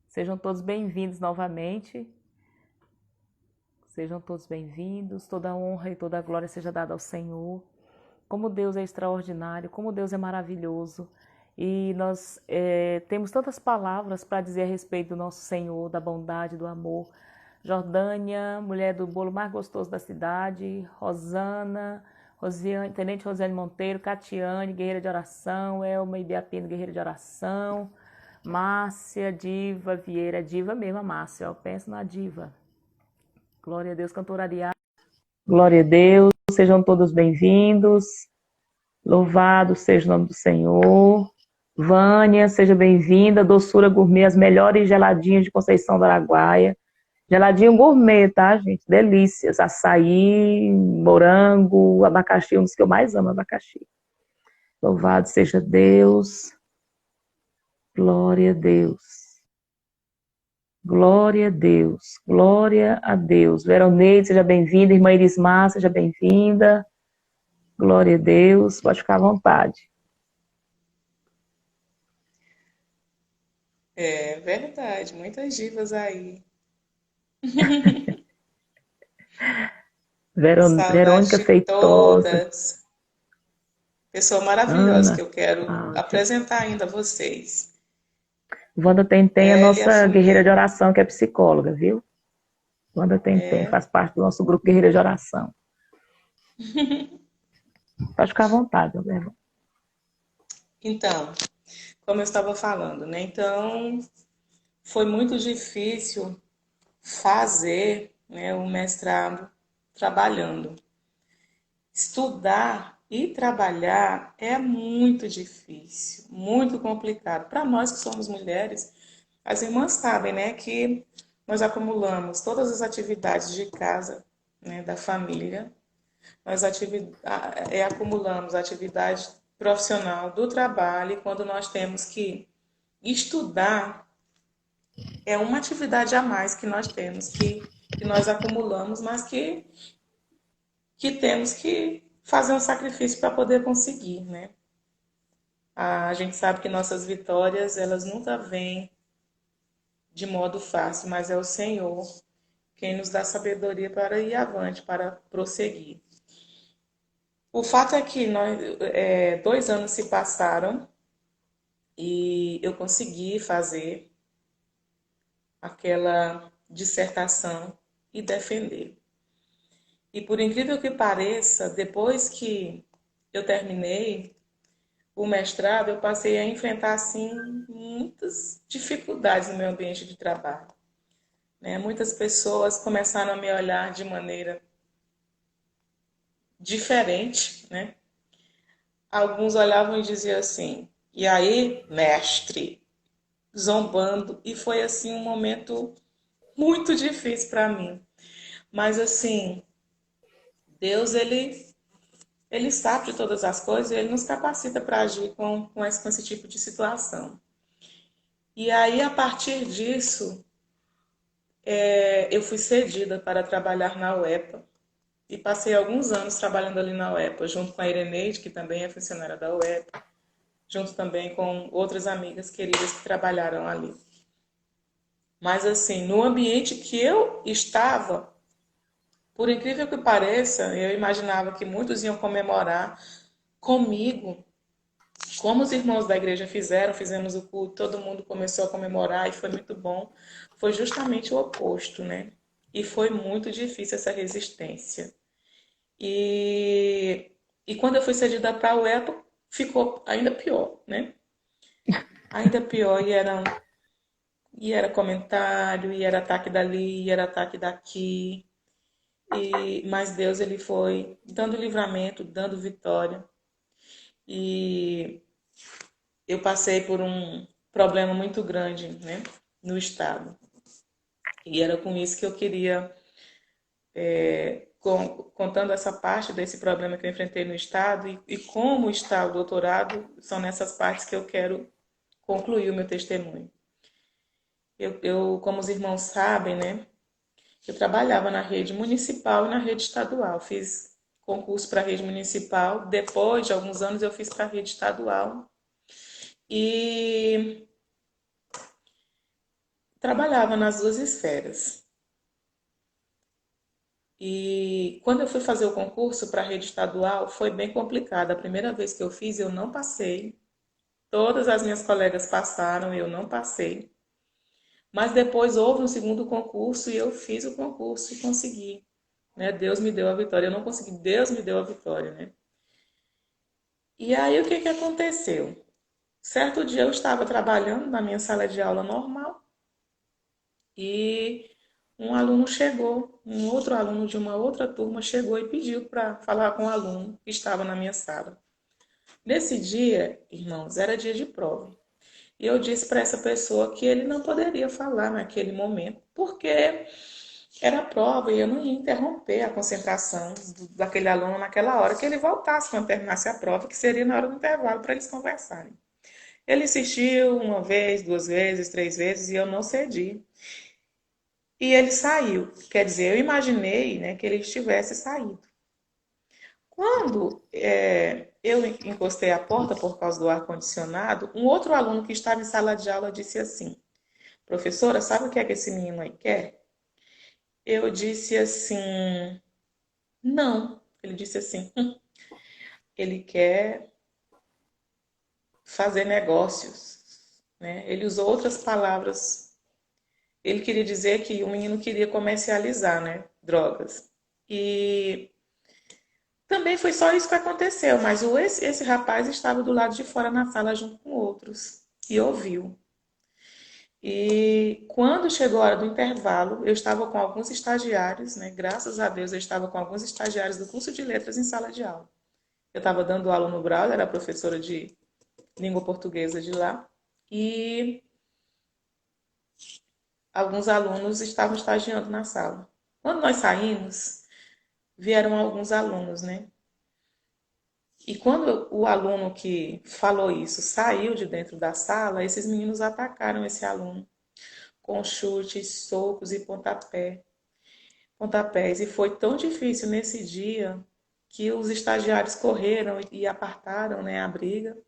Sejam todos bem-vindos novamente. Sejam todos bem-vindos. Toda a honra e toda a glória seja dada ao Senhor. Como Deus é extraordinário, como Deus é maravilhoso. E nós temos tantas palavras para dizer a respeito do nosso Senhor, da bondade, do amor. Jordânia, mulher do bolo mais gostoso da cidade. Rosana, Tenente Rosiane Monteiro, Catiane, guerreira de oração. Elma Ibiapino, guerreira de oração. Márcia, Diva, Vieira, diva mesmo, a Márcia, eu penso na diva. Glória a Deus, cantora Ariá. Glória a Deus, sejam todos bem-vindos. Louvado seja o nome do Senhor. Vânia, seja bem-vinda. Doçura Gourmet, as melhores geladinhas de Conceição do Araguaia. Geladinho gourmet, tá, gente? Delícias. Açaí, morango, abacaxi, um dos que eu mais amo, abacaxi. Louvado seja Deus. Glória a Deus. Glória a Deus, glória a Deus. Veroneide, seja bem-vinda. Irmã Irismar, seja bem-vinda. Glória a Deus, pode ficar à vontade. É verdade, muitas divas aí. Saudade Verônica de Feitosa, todas. Pessoa maravilhosa que Ana, eu quero Cláudia. apresentar ainda a vocês. Wanda Tentem é a Ela e a nossa guerreira de família. oração, que é psicóloga, viu? Wanda Tentem É. faz parte do nosso grupo Guerreira de Oração. Pode ficar à vontade, meu irmão. Então, como eu estava falando, né? Então, foi muito difícil fazer, né, o mestrado trabalhando. Estudar e trabalhar é muito difícil, muito complicado. Para nós que somos mulheres, as irmãs sabem, né, que nós acumulamos todas as atividades de casa, né, da família, acumulamos a atividade profissional do trabalho, e quando nós temos que estudar, é uma atividade a mais que nós temos, que nós acumulamos, mas que temos que fazer um sacrifício para poder conseguir, né? A gente sabe que nossas vitórias, elas nunca vêm de modo fácil, mas é o Senhor quem nos dá sabedoria para ir avante, para prosseguir. O fato é que 2 anos se passaram e eu consegui fazer aquela dissertação e defender. E por incrível que pareça, depois que eu terminei o mestrado, eu passei a enfrentar assim muitas dificuldades no meu ambiente de trabalho, né? Muitas pessoas começaram a me olhar de maneira diferente, né? Alguns olhavam e diziam assim: "E aí, mestre?", zombando, e foi assim um momento muito difícil para mim. Mas assim, Deus ele sabe de todas as coisas e ele nos capacita para agir com esse tipo de situação. E aí, a partir disso, eu fui cedida para trabalhar na UEPA e passei alguns anos trabalhando ali na UEPA, junto com a Ireneide, que também é funcionária da UEPA, junto também com outras amigas queridas que trabalharam ali. Mas assim, no ambiente que eu estava, por incrível que pareça, eu imaginava que muitos iam comemorar comigo, como os irmãos da igreja fizeram, fizemos o culto, todo mundo começou a comemorar e foi muito bom. Foi justamente o oposto, né? E foi muito difícil essa resistência. E, e quando eu fui cedida para a UEPA, ficou ainda pior, né? Ainda pior, e era comentário, e era ataque dali, e era ataque daqui. Mas Deus, ele foi dando livramento, dando vitória. E eu passei por um problema muito grande, né, no estado. E era com isso que eu queria, contando essa parte desse problema que eu enfrentei no estado e como está o doutorado, são nessas partes que eu quero concluir o meu testemunho. Como os irmãos sabem, né, eu trabalhava na rede municipal e na rede estadual. Fiz concurso para a rede municipal, depois de alguns anos eu fiz para a rede estadual. E trabalhava nas duas esferas. E quando eu fui fazer o concurso para a rede estadual, foi bem complicado. A primeira vez que eu fiz, eu não passei. Todas as minhas colegas passaram, eu não passei. Mas depois houve um segundo concurso e eu fiz o concurso e consegui. Né? Deus me deu a vitória. Eu não consegui, Deus me deu a vitória, né? E aí o que que aconteceu? Certo dia eu estava trabalhando na minha sala de aula normal e um aluno chegou, um outro aluno de uma outra turma chegou e pediu para falar com o aluno que estava na minha sala. Nesse dia, irmãos, era dia de prova. E eu disse para essa pessoa que ele não poderia falar naquele momento, porque era prova e eu não ia interromper a concentração daquele aluno naquela hora, que ele voltasse quando terminasse a prova, que seria na hora do intervalo para eles conversarem. Ele insistiu uma vez, duas vezes, três vezes e eu não cedi. E ele saiu. Quer dizer, eu imaginei, né, que ele tivesse saído. Quando eu encostei a porta por causa do ar-condicionado, um outro aluno que estava em sala de aula disse assim: Professora, sabe o que é que esse menino aí quer? Eu disse assim: Não. Ele disse assim: Ele quer fazer negócios. Né? Ele usou outras palavras. Ele queria dizer que o menino queria comercializar, né, drogas. E também foi só isso que aconteceu, mas esse rapaz estava do lado de fora na sala junto com outros e ouviu. E quando chegou a hora do intervalo, eu estava com alguns estagiários, né? Graças a Deus eu estava com alguns estagiários do curso de letras em sala de aula. Eu estava dando aula no Brau, era professora de língua portuguesa de lá, e alguns alunos estavam estagiando na sala. Quando nós saímos, vieram alguns alunos, né? E quando o aluno que falou isso saiu de dentro da sala, esses meninos atacaram esse aluno com chutes, socos e pontapés. E foi tão difícil nesse dia que os estagiários correram e apartaram, né, a briga.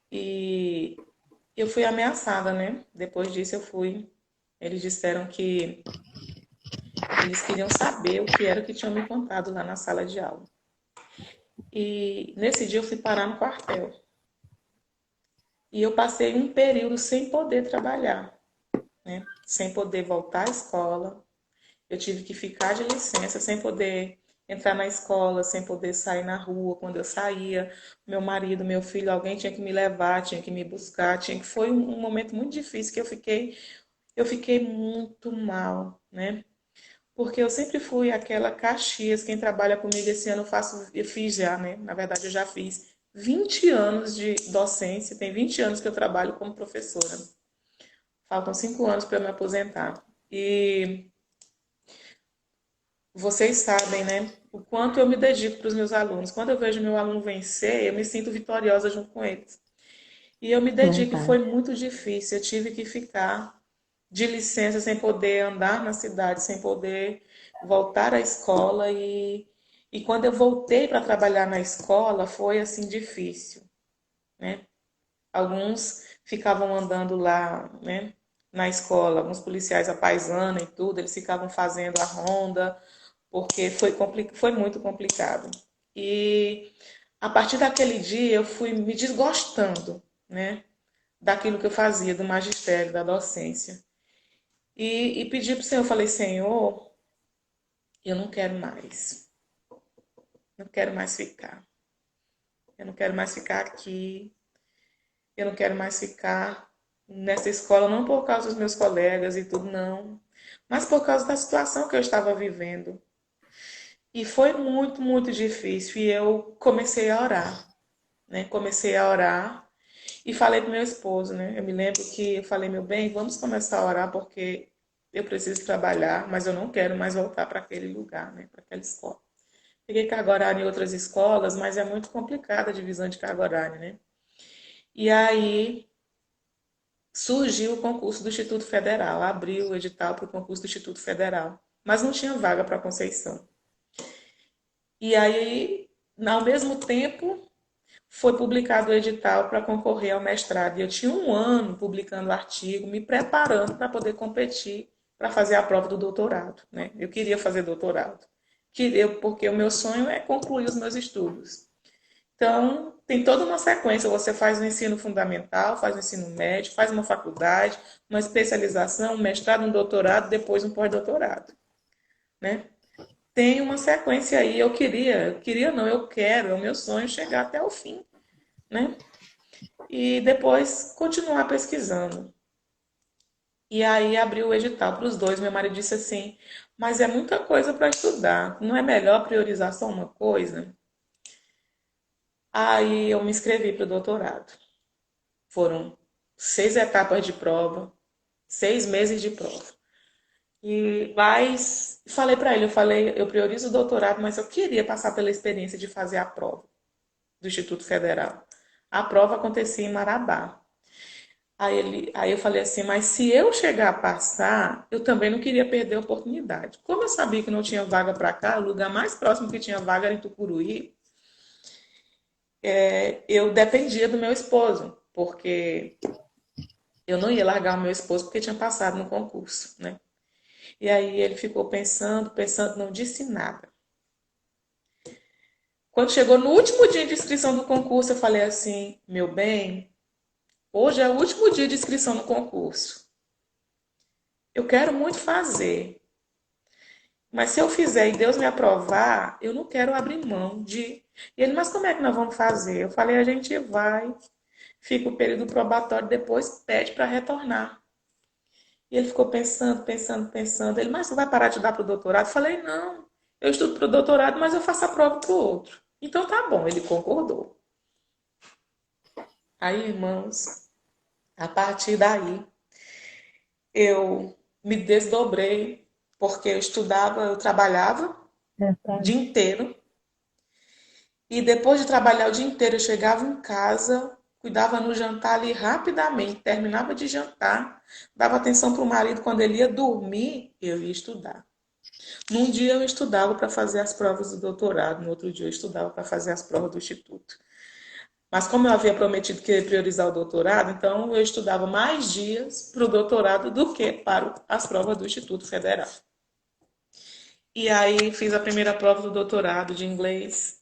E eu fui ameaçada, né? Depois disso eu fui. Eles disseram que eles queriam saber o que era que tinham me contado lá na sala de aula. E nesse dia eu fui parar no quartel. E eu passei um período sem poder trabalhar, né? Sem poder voltar à escola. Eu tive que ficar de licença, sem poder entrar na escola, sem poder sair na rua. Quando eu saía, meu marido, meu filho, alguém tinha que me levar, tinha que me buscar, tinha que foi um momento muito difícil que eu fiquei muito mal, né? Porque eu sempre fui aquela Caxias, quem trabalha comigo esse ano eu fiz já, né? Na verdade eu já fiz 20 anos de docência, tem 20 anos que eu trabalho como professora. Faltam 5 anos para eu me aposentar. E vocês sabem, né, o quanto eu me dedico para os meus alunos. Quando eu vejo meu aluno vencer, eu me sinto vitoriosa junto com eles. E eu me dedico e foi Verdade. muito difícil. Eu tive que ficar de licença sem poder andar na cidade, sem poder voltar à escola. E quando eu voltei para trabalhar na escola, foi assim difícil, né? Alguns ficavam andando lá, né, na escola, alguns policiais à paisana e tudo, eles ficavam fazendo a ronda, porque foi muito complicado. E a partir daquele dia eu fui me desgostando, né, daquilo que eu fazia, do magistério, da docência. E pedi para o Senhor, eu falei, Senhor, eu não quero mais, não quero mais ficar. Eu não quero mais ficar aqui, eu não quero mais ficar nessa escola, não por causa dos meus colegas e tudo, não, mas por causa da situação que eu estava vivendo. E foi muito, muito difícil. E eu comecei a orar, né? Comecei a orar e falei pro meu esposo, né? Eu me lembro que eu falei, meu bem, vamos começar a orar porque eu preciso trabalhar, mas eu não quero mais voltar para aquele lugar, né? Para aquela escola. Peguei carga horária em outras escolas, mas é muito complicada a divisão de carga horária, né? E aí surgiu o concurso do Instituto Federal, abriu o edital para o concurso do Instituto Federal, mas não tinha vaga para Conceição. E aí, ao mesmo tempo, foi publicado o edital para concorrer ao mestrado. E eu tinha um ano publicando artigo, me preparando para poder competir, para fazer a prova do doutorado, né? Eu queria fazer doutorado. Queria, porque o meu sonho é concluir os meus estudos. Então, tem toda uma sequência. Você faz o ensino fundamental, faz o ensino médio, faz uma faculdade, uma especialização, um mestrado, um doutorado, depois um pós-doutorado, né? Tem uma sequência aí. Eu queria não, eu quero, é o meu sonho chegar até o fim, né? E depois continuar pesquisando. E aí abriu o edital para os dois. Meu marido disse assim: mas é muita coisa para estudar, não é melhor priorizar só uma coisa? Aí eu me inscrevi para o doutorado. Foram 6 etapas de prova, 6 meses de prova. E mas falei para ele, eu priorizo o doutorado, mas eu queria passar pela experiência de fazer a prova do Instituto Federal. A prova acontecia em Marabá. Aí eu falei assim, mas se eu chegar a passar, eu também não queria perder a oportunidade. Como eu sabia que não tinha vaga para cá, o lugar mais próximo que tinha vaga era em Tucuruí, eu dependia do meu esposo, porque eu não ia largar o meu esposo porque tinha passado no concurso, né? E aí ele ficou pensando, pensando, não disse nada. Quando chegou no último dia de inscrição do concurso, eu falei assim, meu bem, hoje é o último dia de inscrição no concurso. Eu quero muito fazer, mas se eu fizer e Deus me aprovar, eu não quero abrir mão de. E ele, mas como é que nós vamos fazer? Eu falei, a gente vai, fica o período probatório, depois pede para retornar. E ele ficou pensando, pensando, pensando. Ele, mas você vai parar de dar para o doutorado? Eu falei, não, eu estudo para o doutorado, mas eu faço a prova para o outro. Então tá bom, ele concordou. Aí, irmãos, a partir daí, eu me desdobrei, porque eu estudava, eu trabalhava o dia Verdade. inteiro. E depois de trabalhar o dia inteiro, eu chegava em casa, cuidava no jantar ali rapidamente, terminava de jantar, dava atenção para o marido quando ele ia dormir, eu ia estudar. Num dia eu estudava para fazer as provas do doutorado, no outro dia eu estudava para fazer as provas do instituto. Mas como eu havia prometido que ia priorizar o doutorado, então eu estudava mais dias para o doutorado do que para as provas do Instituto Federal. E aí fiz a primeira prova do doutorado de inglês,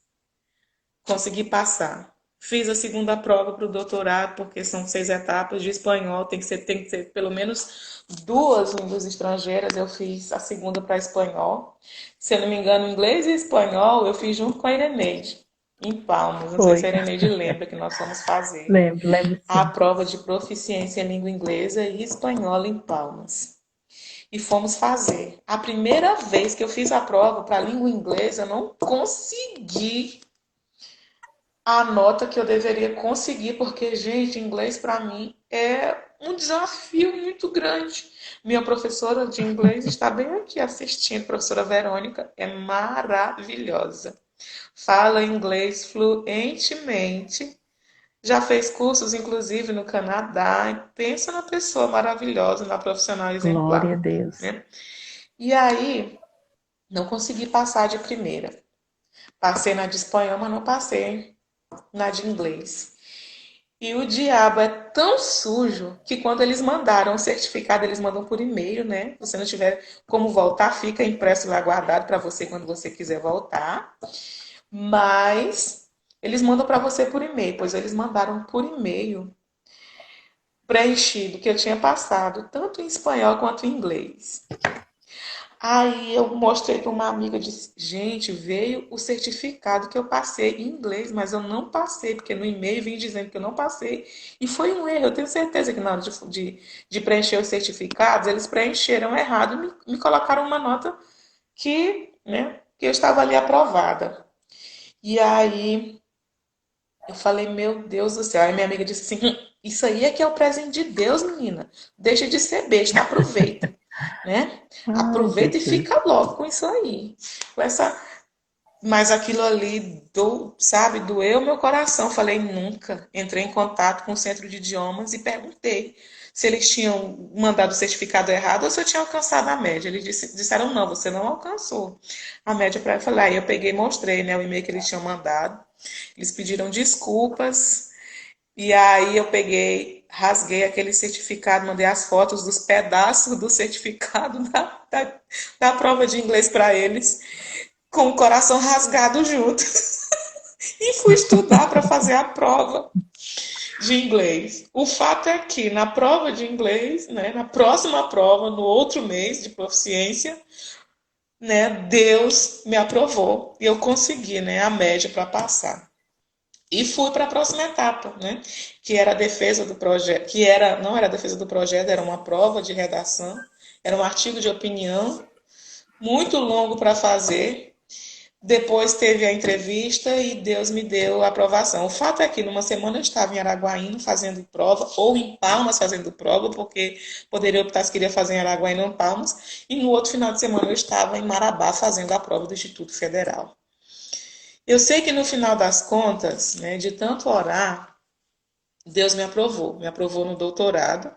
consegui passar. Fiz a segunda prova para o doutorado, porque são 6 etapas de espanhol, tem que ser pelo menos 2 línguas estrangeiras. Eu fiz a segunda para espanhol. Se eu não me engano, inglês e espanhol eu fiz junto com a Ireneide, em Palmas. Não sei Foi. se a Ireneide lembra que nós fomos fazer Lembro, lembro a sim. prova de proficiência em língua inglesa e espanhola em Palmas. E fomos fazer. A primeira vez que eu fiz a prova para a língua inglesa, eu não consegui a nota que eu deveria conseguir, porque, gente, inglês para mim é um desafio muito grande. Minha professora de inglês está bem aqui assistindo, professora Verônica, é maravilhosa. Fala inglês fluentemente. Já fez cursos, inclusive, no Canadá. Pensa na pessoa maravilhosa, na profissional Glória a exemplar, Deus. né? E aí, não consegui passar de primeira. Passei na de espanhol, mas não passei na de inglês. E o diabo é tão sujo que quando eles mandaram o certificado, eles mandam por e-mail, né? Se você não tiver como voltar, fica impresso lá guardado para você quando você quiser voltar. Mas eles mandam para você por e-mail, pois eles mandaram por e-mail preenchido que eu tinha passado, tanto em espanhol quanto em inglês. Aí eu mostrei para uma amiga, disse, gente, veio o certificado que eu passei em inglês, mas eu não passei, porque no e-mail vim dizendo que eu não passei. E foi um erro, eu tenho certeza que na hora de preencher os certificados, eles preencheram errado e me colocaram uma nota que, né, que eu estava ali aprovada. E aí eu falei, meu Deus do céu. Aí minha amiga disse assim, isso aí é que é o presente de Deus, menina. Deixa de ser besta, aproveita, né? Ai, Aproveita e Jesus. fica logo com isso aí. Com essa... Mas aquilo ali, sabe, doeu meu coração. Falei, nunca. Entrei em contato com o centro de idiomas e perguntei se eles tinham mandado o certificado errado ou se eu tinha alcançado a média. Eles disseram, não, você não alcançou a média para eu falar. Aí eu peguei e mostrei, né, o e-mail que eles tinham mandado. Eles pediram desculpas e aí eu peguei, rasguei aquele certificado, mandei as fotos dos pedaços do certificado da prova de inglês para eles, com o coração rasgado junto. E fui estudar para fazer a prova de inglês. O fato é que na prova de inglês, né, na próxima prova, no outro mês de proficiência, né, Deus me aprovou e eu consegui, né, a média para passar. E fui para a próxima etapa, né, que era a defesa do projeto, não era a defesa do projeto, era uma prova de redação, era um artigo de opinião muito longo para fazer. Depois teve a entrevista e Deus me deu a aprovação. O fato é que numa semana eu estava em Araguaína fazendo prova, ou em Palmas fazendo prova, porque poderia optar se queria fazer em Araguaína ou em Palmas, e no outro final de semana eu estava em Marabá fazendo a prova do Instituto Federal. Eu sei que no final das contas, né, de tanto orar, Deus me aprovou no doutorado,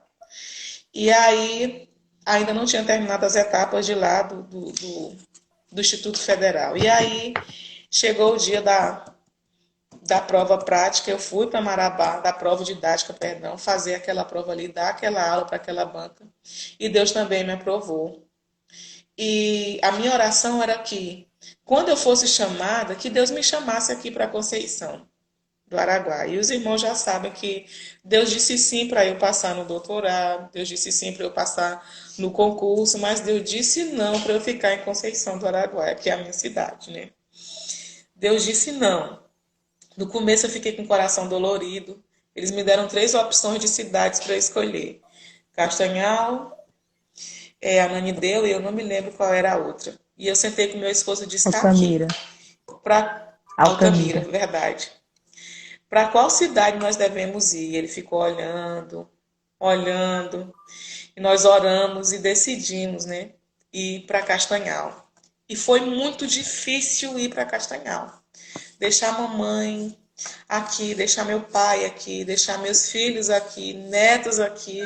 e aí ainda não tinha terminado as etapas de lá do Instituto Federal. E aí chegou o dia da prova prática, eu fui para Marabá, da prova didática, perdão, fazer aquela prova ali, dar aquela aula para aquela banca. E Deus também me aprovou. E a minha oração era que, quando eu fosse chamada, que Deus me chamasse aqui para Conceição do Araguá. E os irmãos já sabem que Deus disse sim para eu passar no doutorado, Deus disse sim para eu passar no concurso, mas Deus disse não para eu ficar em Conceição do Araguaia, que é a minha cidade, né? Deus disse não. No começo eu fiquei com o coração dolorido. Eles me deram 3 opções de cidades para escolher. Castanhal, Ananindeua e eu não me lembro qual era a outra. E eu sentei com meu esposo e disse, está aqui. Altamira. Para Altamira, verdade. Para qual cidade nós devemos ir? Ele ficou olhando, olhando. E nós oramos e decidimos, né, ir para Castanhal. E foi muito difícil ir para Castanhal. Deixar a mamãe aqui, deixar meu pai aqui, deixar meus filhos aqui, netos aqui,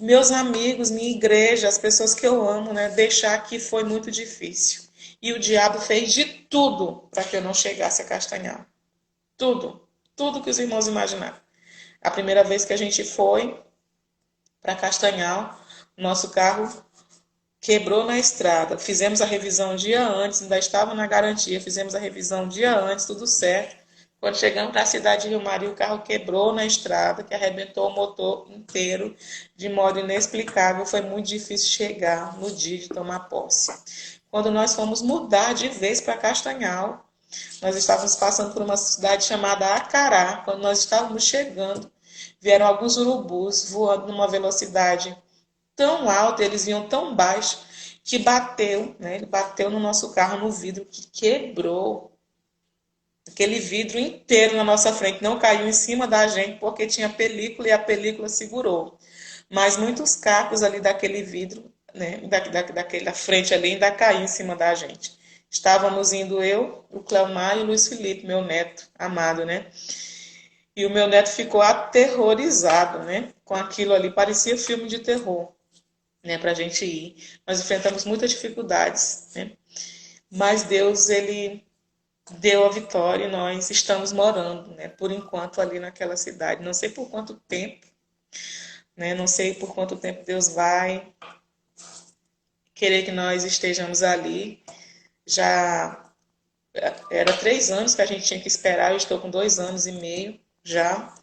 meus amigos, minha igreja, as pessoas que eu amo, né? Deixar aqui foi muito difícil. E o diabo fez de tudo para que eu não chegasse a Castanhal. Tudo. Tudo que os irmãos imaginaram. A primeira vez que a gente foi para Castanhal, nosso carro quebrou na estrada. Fizemos a revisão um dia antes, ainda estava na garantia. Fizemos a revisão um dia antes, tudo certo. Quando chegamos para a cidade de Rio Maria, o carro quebrou na estrada, que arrebentou o motor inteiro de modo inexplicável. Foi muito difícil chegar no dia de tomar posse. Quando nós fomos mudar de vez para Castanhal, nós estávamos passando por uma cidade chamada Acará. Quando nós estávamos chegando, vieram alguns urubus voando numa velocidade tão alta, eles vinham tão baixo, que bateu, né? Ele bateu no nosso carro, no vidro, que quebrou aquele vidro inteiro na nossa frente. Não caiu em cima da gente, porque tinha película e a película segurou. Mas muitos cacos ali daquele vidro, né? Daquela frente ali, ainda caiu em cima da gente. Estávamos indo eu, o Cleomar e o Luiz Felipe, meu neto amado, né? E o meu neto ficou aterrorizado, né? Com aquilo ali, parecia filme de terror, né? Para a gente ir. Nós enfrentamos muitas dificuldades, né? Mas Deus, Ele deu a vitória e nós estamos morando, né? Por enquanto ali naquela cidade. Não sei por quanto tempo, né? Não sei por quanto tempo Deus vai querer que nós estejamos ali. Já era 3 anos que a gente tinha que esperar, eu estou com 2 anos e meio já,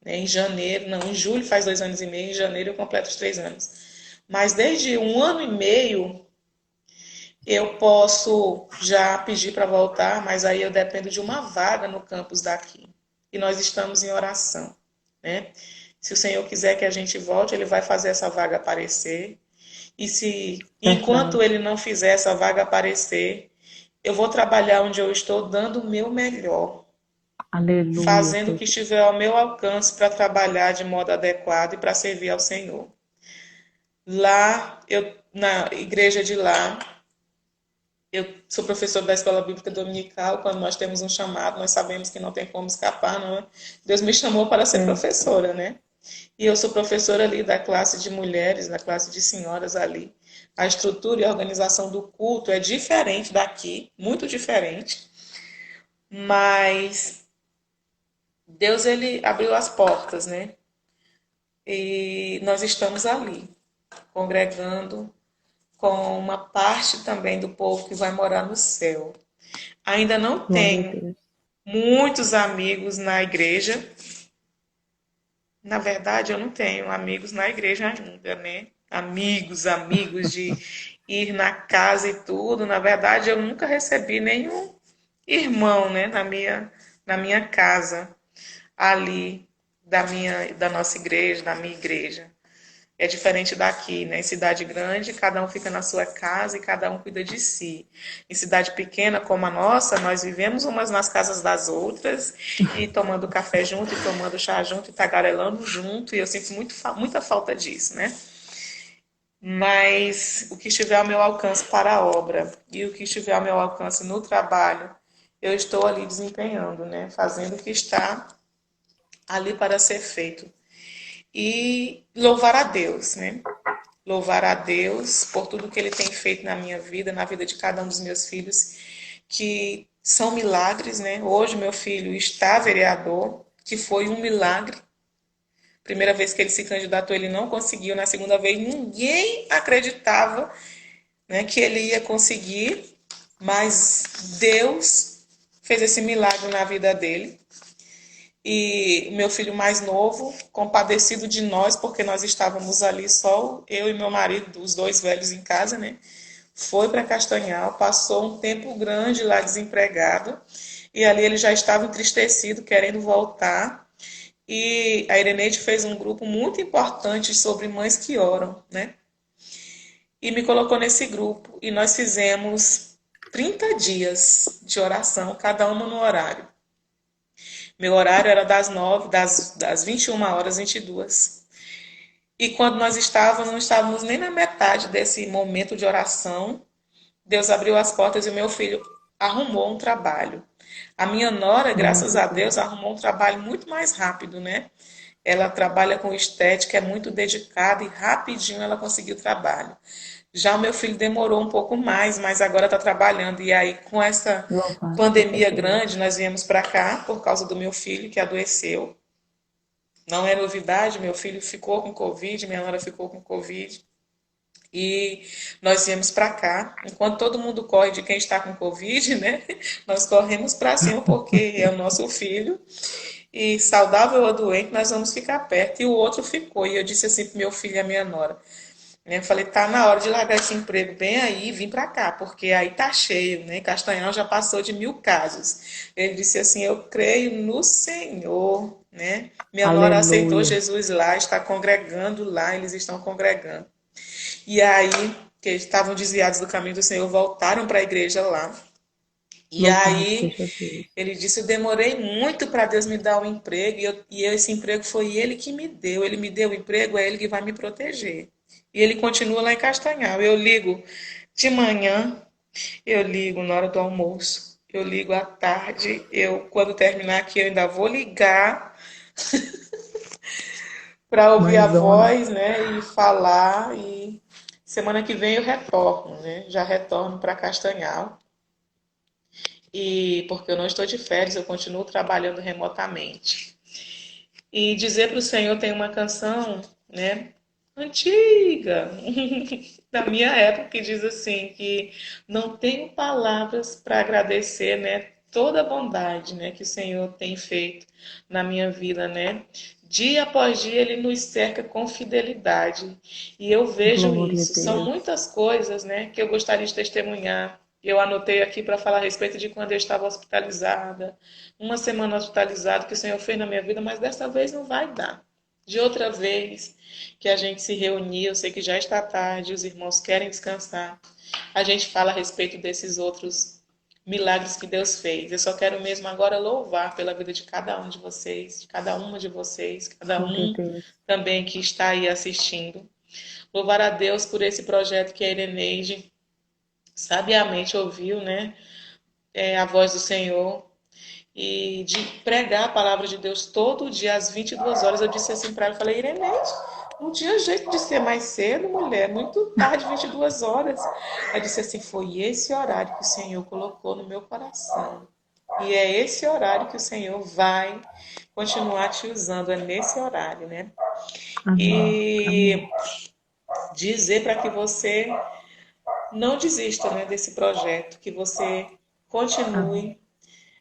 né? Em janeiro, não, em julho faz 2 anos e meio, em janeiro eu completo os 3 anos. Mas desde 1 ano e meio eu posso já pedir para voltar, mas aí eu dependo de uma vaga no campus daqui. E nós estamos em oração, né? Se o Senhor quiser que a gente volte, Ele vai fazer essa vaga aparecer. E se, enquanto Ele não fizer essa vaga aparecer, eu vou trabalhar onde eu estou, dando o meu melhor. Aleluia. Fazendo o que estiver ao meu alcance para trabalhar de modo adequado e para servir ao Senhor. Lá, na igreja de lá, eu sou professora da Escola Bíblica Dominical. Quando nós temos um chamado, nós sabemos que não tem como escapar, não é? Deus me chamou para ser professora, né? E eu sou professora ali da classe de mulheres, da classe de senhoras ali. A estrutura e a organização do culto é diferente daqui, muito diferente. Mas Deus, ele abriu as portas, né? E nós estamos ali, congregando com uma parte também do povo que vai morar no céu. Ainda não Glória a tenho Deus. muitos amigos na igreja. Na verdade, eu não tenho amigos na igreja ainda, né? Amigos de ir na casa e tudo. Na verdade, eu nunca recebi nenhum irmão, né, na minha casa ali da nossa igreja, da minha igreja. É diferente daqui, né? Em cidade grande, cada um fica na sua casa e cada um cuida de si. Em cidade pequena como a nossa, nós vivemos umas nas casas das outras e tomando café junto, e tomando chá junto, e tagarelando junto, e eu sinto muita falta disso, né? Mas o que estiver ao meu alcance para a obra e o que estiver ao meu alcance no trabalho, eu estou ali desempenhando, né? Fazendo o que está ali para ser feito. E louvar a Deus, né? Louvar a Deus por tudo que Ele tem feito na minha vida, na vida de cada um dos meus filhos, que são milagres, né? Hoje meu filho está vereador, que foi um milagre. Primeira vez que ele se candidatou, ele não conseguiu. Na segunda vez, ninguém acreditava, né, que ele ia conseguir, mas Deus fez esse milagre na vida dele. E meu filho mais novo, compadecido de nós, porque nós estávamos ali só eu e meu marido, os dois velhos em casa, né? Foi para Castanhal, passou um tempo grande lá desempregado, e ali ele já estava entristecido, querendo voltar. E a Ireneide fez um grupo muito importante sobre mães que oram, né? E me colocou nesse grupo, e nós fizemos 30 dias de oração, cada uma no horário. Meu horário era das 9, das 21 horas, 22. E quando nós estávamos, não estávamos nem na metade desse momento de oração, Deus abriu as portas e o meu filho arrumou um trabalho. A minha nora, graças Glória a a Deus. Deus, arrumou um trabalho muito mais rápido, né? Ela trabalha com estética, é muito dedicada e rapidinho ela conseguiu trabalho. Já o meu filho demorou um pouco mais, mas agora está trabalhando. E aí, com essa Louvado seja pandemia Deus. grande, nós viemos para cá por causa do meu filho que adoeceu. Não é novidade, meu filho ficou com Covid, minha nora ficou com Covid. E nós viemos para cá. Enquanto todo mundo corre de quem está com Covid, né? Nós corremos para cima porque é o nosso filho. E saudável ou doente, nós vamos ficar perto. E o outro ficou. E eu disse assim para meu filho e a minha nora. Né? Eu falei, tá na hora de largar esse emprego bem aí e vir para cá, porque aí tá cheio, né? Castanhal já passou de 1.000 casos. Ele disse assim, eu creio no Senhor, né? Minha nora aceitou Aleluia. Jesus lá, está congregando lá, eles estão congregando. E aí, que eles estavam desviados do caminho do Senhor, voltaram para a igreja lá. E Louvado aí, seja Deus. ele disse, eu demorei muito para Deus me dar um emprego, esse emprego foi ele que me deu. Ele me deu o emprego, é ele que vai me proteger. E ele continua lá em Castanhal. Eu ligo de manhã, eu ligo na hora do almoço, eu ligo à tarde, quando terminar aqui, eu ainda vou ligar para ouvir a Mãezona. voz, né, e falar. E semana que vem eu retorno, né? Já retorno para Castanhal. E porque eu não estou de férias, eu continuo trabalhando remotamente. E dizer para o Senhor tem uma canção, né, antiga, da minha época, que diz assim, que não tenho palavras para agradecer, né, toda a bondade, né, que o Senhor tem feito na minha vida, né? Dia após dia ele nos cerca com fidelidade. E eu vejo Glória a isso. São Deus. muitas coisas, né, que eu gostaria de testemunhar. Eu anotei aqui para falar a respeito de quando eu estava hospitalizada, uma semana hospitalizada que o Senhor fez na minha vida, mas dessa vez não vai dar. De outra vez que a gente se reunir, eu sei que já está tarde, os irmãos querem descansar. A gente fala a respeito desses outros milagres que Deus fez. Eu só quero mesmo agora louvar pela vida de cada um de vocês, de cada uma de vocês, cada Glória a um Deus. também que está aí assistindo. Louvar a Deus por esse projeto que a Ireneide sabiamente ouviu, né? A voz do Senhor e de pregar a palavra de Deus todo dia às 22 horas. Eu disse assim para ela, eu falei, Irenete, não tinha jeito de ser mais cedo, mulher, muito tarde, 22 horas. Ela disse assim, foi esse horário que o Senhor colocou no meu coração. E é esse horário que o Senhor vai continuar te usando, é nesse horário, né? Amém. Amém. E dizer para que você não desista, né, desse projeto, que você Amém. continue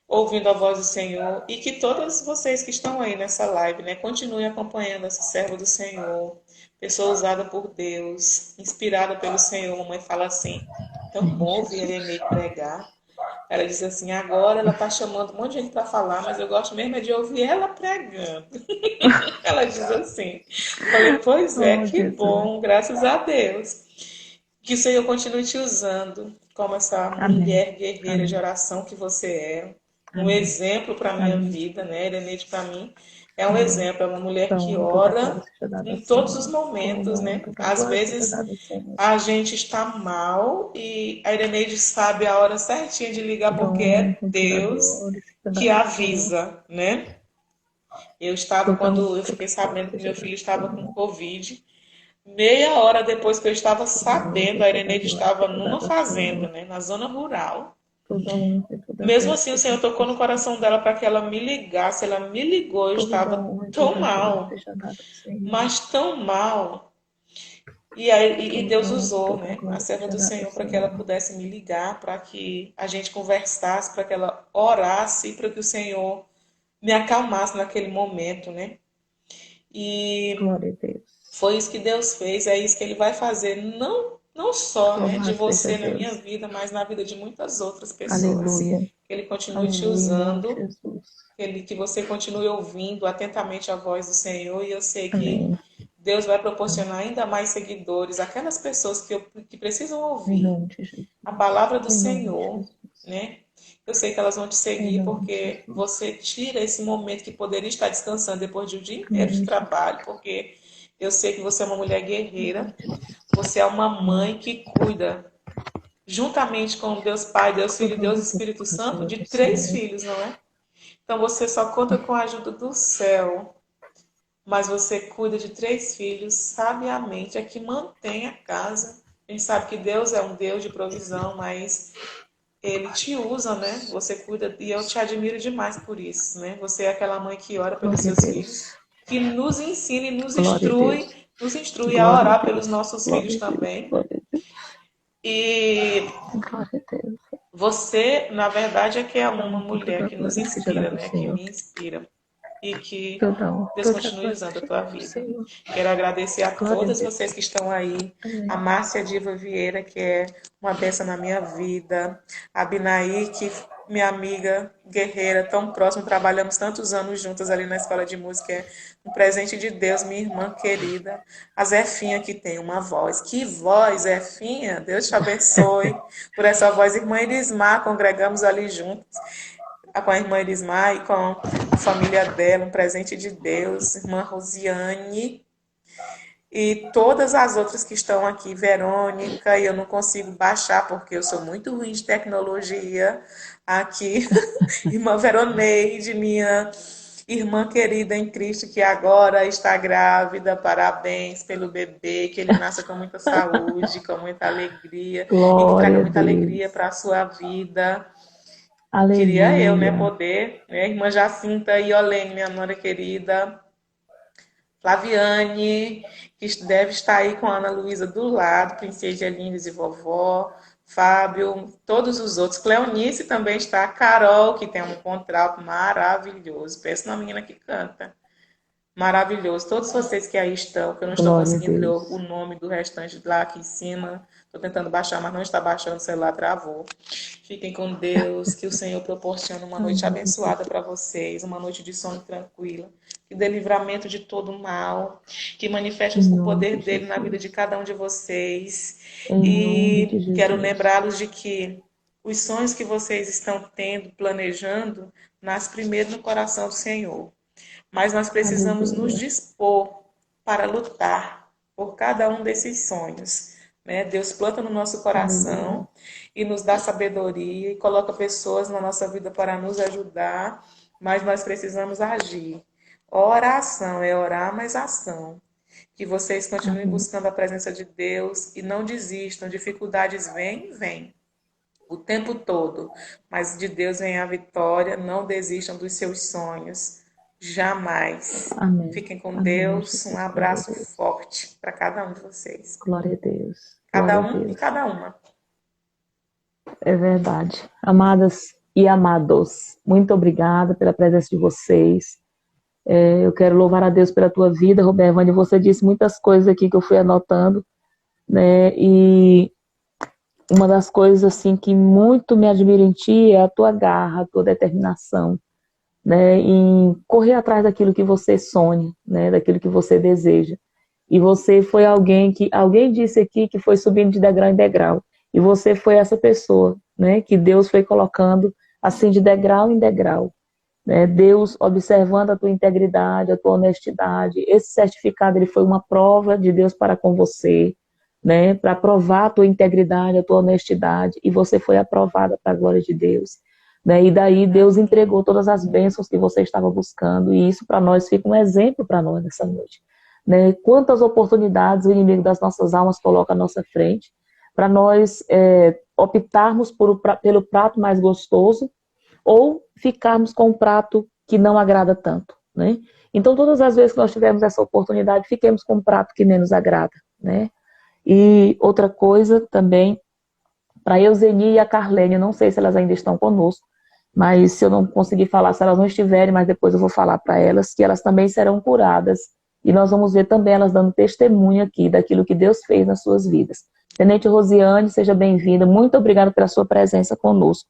ouvindo a voz do Senhor e que todos vocês que estão aí nessa live, né, continuem acompanhando essa serva do Senhor, pessoa usada por Deus, inspirada pelo Senhor. Mamãe fala assim, tão Amém, bom ouvir a Jesus. Irene pregar. Ela diz assim, agora ela está chamando um monte de gente para falar, mas eu gosto mesmo é de ouvir ela pregando. Ela diz assim. Falei, pois é, Oh, que Jesus. bom, graças a Deus. Que o Senhor continue te usando como essa Amém. mulher guerreira de Amém. oração que você é. Um Amém. exemplo para a minha Amém. vida, né? Irenete, para mim, é um Amém. exemplo. É uma mulher Toda que honra, toda glória ora seja dada ao em todos os Senhor. Toda momentos, honra, né? toda Às glória seja vezes dada ao Senhor. a gente está mal e a Ireneide sabe a hora certinha de ligar Toda porque honra, é toda Deus glória seja que dada ao Senhor. avisa, né? Eu estava, Toda honra, quando eu toda fiquei glória sabendo que seja meu dada filho ao estava com Senhor. Covid, meia hora depois que eu estava Toda honra, sabendo, a toda Ireneide glória estava seja numa dada ao fazenda, Senhor. né, na zona rural. Toda honra, toda Mesmo glória assim, o seja Senhor dada ao tocou no Senhor. coração dela para que ela me ligasse. Ela me ligou, eu Toda estava honra, tão toda glória mal, seja dada ao Senhor. mas tão mal. E Toda Deus honra, usou, toda né, a glória serva seja do dada ao Senhor para que ela Senhor. pudesse me ligar, para que a gente conversasse, para que ela orasse, para que o Senhor me acalmasse naquele momento, né? E Glória a Deus. foi isso que Deus fez, é isso que Ele vai fazer, não só, né, de Louvado seja você na minha Deus. vida, mas na vida de muitas outras pessoas. Aleluia. Que Ele continue te Aleluia, em nome de usando, Jesus. que você continue ouvindo atentamente a voz do Senhor, e eu sei que Amém. Deus vai proporcionar ainda mais seguidores, aquelas pessoas que precisam Em ouvir nome de a Jesus. palavra do Em nome de Senhor, Jesus. né? Eu sei que elas vão te Em seguir nome de porque Jesus. você tira esse momento que poderia estar descansando depois de um dia inteiro de Amém, Jesus. trabalho, porque eu sei que você é uma mulher guerreira, Amém, Jesus. você é uma Amém. mãe que cuida, juntamente com Deus Pai, Deus Filho e Toda Deus honra, toda Espírito glória Santo, seja de do 3 Senhor. filhos, não é? Então você só conta com a ajuda do céu, mas você cuida de 3 filhos sabiamente, é que mantém a casa. A gente sabe que Deus é um Deus de provisão, mas Ele te usa, né? Você cuida, e eu te admiro demais por isso, né? Você é aquela mãe que ora pelos Glória a seus filhos, Deus. que nos ensina e Glória a Deus. nos instrui a Glória a orar pelos Deus. nossos filhos Glória a Deus. também. Glória a Deus. E Glória a Deus. você, na verdade, é que é Toda uma honra, mulher toda que nos glória seja inspira, dada ao né? Que Senhor. me inspira. E que Toda honra, Deus toda continue glória usando a seja tua dada ao vida. Senhor. Quero agradecer a Glória a todas vocês Deus. que estão aí. A Amém. Márcia Diva Vieira, que é uma bênção na minha vida. A Binaí, que minha amiga guerreira, tão próxima, trabalhamos tantos anos juntas ali na escola de música. É um presente de Deus, minha irmã querida. A Zefinha, que tem uma voz. Que voz, Zefinha! Deus te abençoe por essa voz. Irmã Elismar, congregamos ali juntos com a irmã Elismar e com a família dela, um presente de Deus, irmã Rosiane e todas as outras que estão aqui, Verônica, e eu não consigo baixar porque eu sou muito ruim de tecnologia. Aqui, irmã Veroneide, minha irmã querida em Cristo, que agora está grávida, parabéns pelo bebê, que ele nasça com muita saúde, com muita alegria, e que traga Glória a muita alegria Deus. para a sua vida. Queria eu, né, Aleluia. poder, né, irmã Jacinta e Olene, minha nora querida, Flaviane, que deve estar aí com a Ana Luísa do lado, Princesa Elines e vovó, Fábio, todos os outros. Cleonice também está, Carol, que tem um contralto maravilhoso, pensa numa menina que canta. Maravilhoso. Todos vocês que aí estão, que eu não estou Glória a conseguindo ler Deus. o nome do restante lá aqui em cima. Estou tentando baixar, mas não está baixando, o celular travou. Fiquem com Deus, que o Senhor proporcione uma noite Amém, abençoada Jesus. para vocês, uma noite de sono tranquila, que dê livramento de todo mal, que manifeste Em o nome poder de dele na vida Jesus. de cada um de vocês. Em nome de E quero Jesus. lembrá-los de que os sonhos que vocês estão tendo, planejando, nasce primeiro no coração do Senhor. Mas nós precisamos nos Aleluia. dispor para lutar por cada um desses sonhos. Né? Deus planta no nosso Aleluia. coração e nos dá sabedoria e coloca pessoas na nossa vida para nos ajudar, mas nós precisamos agir. Oração é orar, mas ação. Que vocês continuem Amém. buscando a presença de Deus e não desistam. Dificuldades vêm, vêm. o tempo todo. Mas de Deus vem a vitória. Não desistam dos seus sonhos. Jamais. Amém. Fiquem com Amém, Deus. Um Jesus. Glória a abraço Deus. forte para cada um de vocês. Glória a Deus. Cada Glória a um e Deus. cada uma. É verdade. Amadas e amados, muito obrigada pela presença de vocês. Eu quero louvar a Deus pela tua vida, Robervane. Você disse muitas coisas aqui que eu fui anotando, né? E uma das coisas assim que muito me admira em ti é a tua garra, a tua determinação, né? Em correr atrás daquilo que você sonha, né? Daquilo que você deseja. E você foi alguém disse aqui que foi subindo de degrau em degrau. E você foi essa pessoa, né? Que Deus foi colocando assim de degrau em degrau, né? Deus observando a tua integridade, a tua honestidade. Esse certificado ele foi uma prova de Deus para com você, né? Para provar a tua integridade, a tua honestidade. E você foi aprovada para a glória de Deus, né? E daí Deus entregou todas as bênçãos que você estava buscando. E isso para nós fica um exemplo para nós nessa noite, né? Quantas oportunidades o inimigo das nossas almas coloca à nossa frente para nós optarmos pelo prato mais gostoso ou ficarmos com um prato que não agrada tanto, né? Então, todas as vezes que nós tivermos essa oportunidade, fiquemos com um prato que menos agrada, né? E outra coisa também, para a Euseni e a Carlene, eu não sei se elas ainda estão conosco, mas se eu não conseguir falar, se elas não estiverem, mas depois eu vou falar para elas, que elas também serão curadas. E nós vamos ver também elas dando testemunho aqui daquilo que Deus fez nas suas vidas. Tenente Rosiane, seja bem-vinda. Muito obrigada pela sua presença conosco,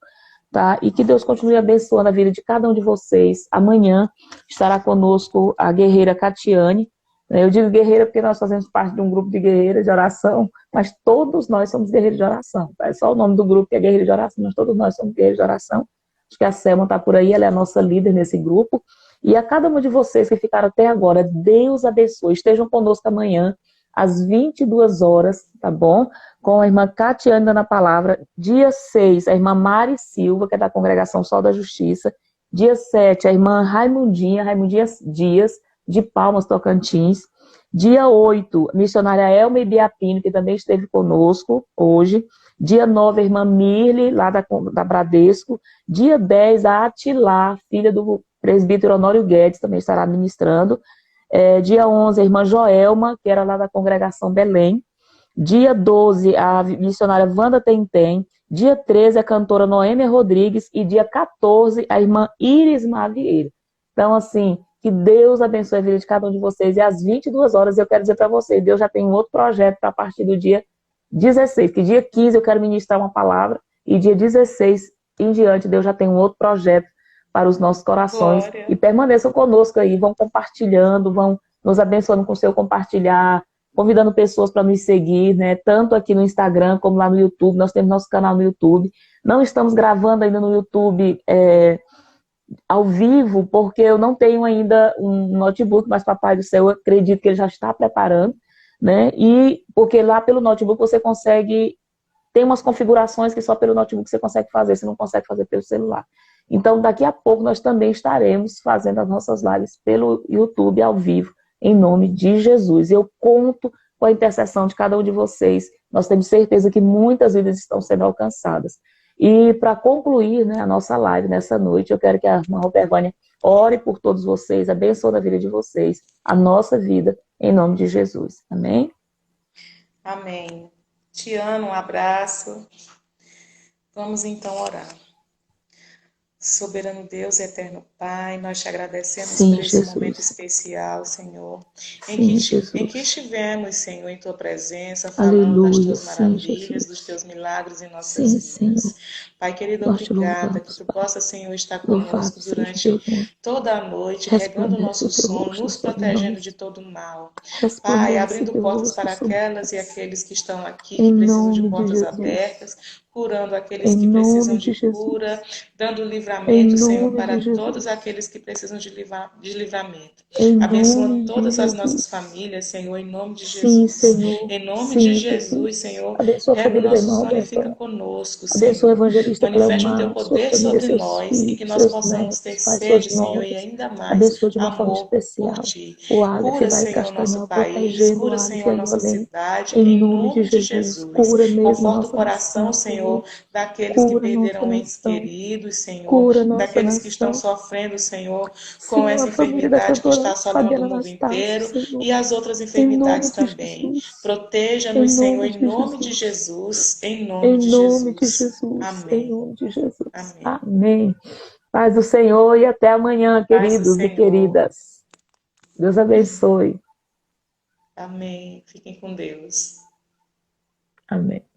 tá? E que Deus continue abençoando a vida de cada um de vocês. Amanhã estará conosco a guerreira Catiane. Eu digo guerreira porque nós fazemos parte de um grupo de guerreiras de oração, mas todos nós somos guerreiros de oração. Tá? É só o nome do grupo que é guerreiro de oração, mas todos nós somos guerreiros de oração. Acho que a Selma está por aí, ela é a nossa líder nesse grupo. E a cada um de vocês que ficaram até agora, Deus abençoe. Estejam conosco amanhã, às 22 horas, tá bom? Com a irmã Catiane dando a palavra. Dia 6, a irmã Mari Silva, que é da Congregação Sol da Justiça. Dia 7, a irmã Raimundinha Dias, de Palmas, Tocantins. Dia 8, a missionária Elma Ibiapino, que também esteve conosco hoje. Dia 9, a irmã Mirle, lá da Bradesco. Dia 10, a Atilá, filha do presbítero Honório Guedes, também estará ministrando. Dia 11, a irmã Joelma, que era lá da Congregação Belém. Dia 12, a missionária Wanda Tentem. Dia 13, a cantora Noêmia Rodrigues. E dia 14, a irmã Iris Mavieira. Então, assim, que Deus abençoe a vida de cada um de vocês. E às 22 horas, eu quero dizer para vocês, Deus já tem um outro projeto para a partir do dia 16, que dia 15 eu quero ministrar uma palavra, e dia 16 em diante, Deus já tem um outro projeto para os nossos corações. Glória. E permaneçam conosco aí, vão compartilhando, vão nos abençoando com o seu compartilhar, convidando pessoas para nos seguir, né? Tanto aqui no Instagram como lá no YouTube. Nós temos nosso canal no YouTube. Não estamos gravando ainda no YouTube ao vivo, porque eu não tenho ainda um notebook, mas Papai do Céu, eu acredito que ele já está preparando, né? E porque lá pelo notebook você consegue, tem umas configurações que só pelo notebook você consegue fazer, você não consegue fazer pelo celular. Então, daqui a pouco nós também estaremos fazendo as nossas lives pelo YouTube ao vivo, em nome de Jesus. Eu conto com a intercessão de cada um de vocês. Nós temos certeza que muitas vidas estão sendo alcançadas. E para concluir, né, a nossa live nessa noite, eu quero que a irmã Robervânia ore por todos vocês, abençoe a vida de vocês, a nossa vida, em nome de Jesus. Amém? Amém. Tiana, um abraço. Vamos então orar. Soberano Deus e eterno Pai, nós te agradecemos por esse momento especial, Senhor, em que estivemos, Senhor, em tua presença, falando das tuas maravilhas, dos teus milagres em nossas vidas. Pai querido, obrigada que tu possa, Senhor, estar conosco durante toda a noite, regando o nosso sono, nos protegendo de todo mal. Pai, abrindo portas para aquelas e aqueles que estão aqui, que precisam de portas abertas, curando aqueles que precisam de cura, dando livramento, Senhor, para todos aqueles que precisam de livramento. Abençoando todas as nossas famílias, Senhor, em nome de Jesus. Em nome de Jesus, Senhor, rega o nosso sono e fica conosco, Senhor. Manifeste o teu poder sobre nós e que nós possamos ter sede, Senhor, e ainda mais amor por Ti. Cura, Senhor, nosso país, cura, Senhor, nossa cidade, em nome de Jesus. Conforta o coração, Senhor, Senhor, daqueles que Cura nossa perderam entes nação. queridos, Senhor, Cura nossa daqueles que estão nação. sofrendo, Senhor, com Senhor, essa a família da enfermidade que está cantora assolando Fabiana o mundo Anastácio, inteiro Senhor. e as outras Em nome enfermidades de também. Jesus. Em Proteja-nos, Senhor, nome em de nome de Jesus. Jesus, em nome Em de nome de Jesus. Jesus. Em Amém. nome de Jesus. Amém. Amém. Paz do Senhor e até amanhã, Paz do queridos e Senhor. queridas. Deus abençoe. Amém. Fiquem com Deus. Amém.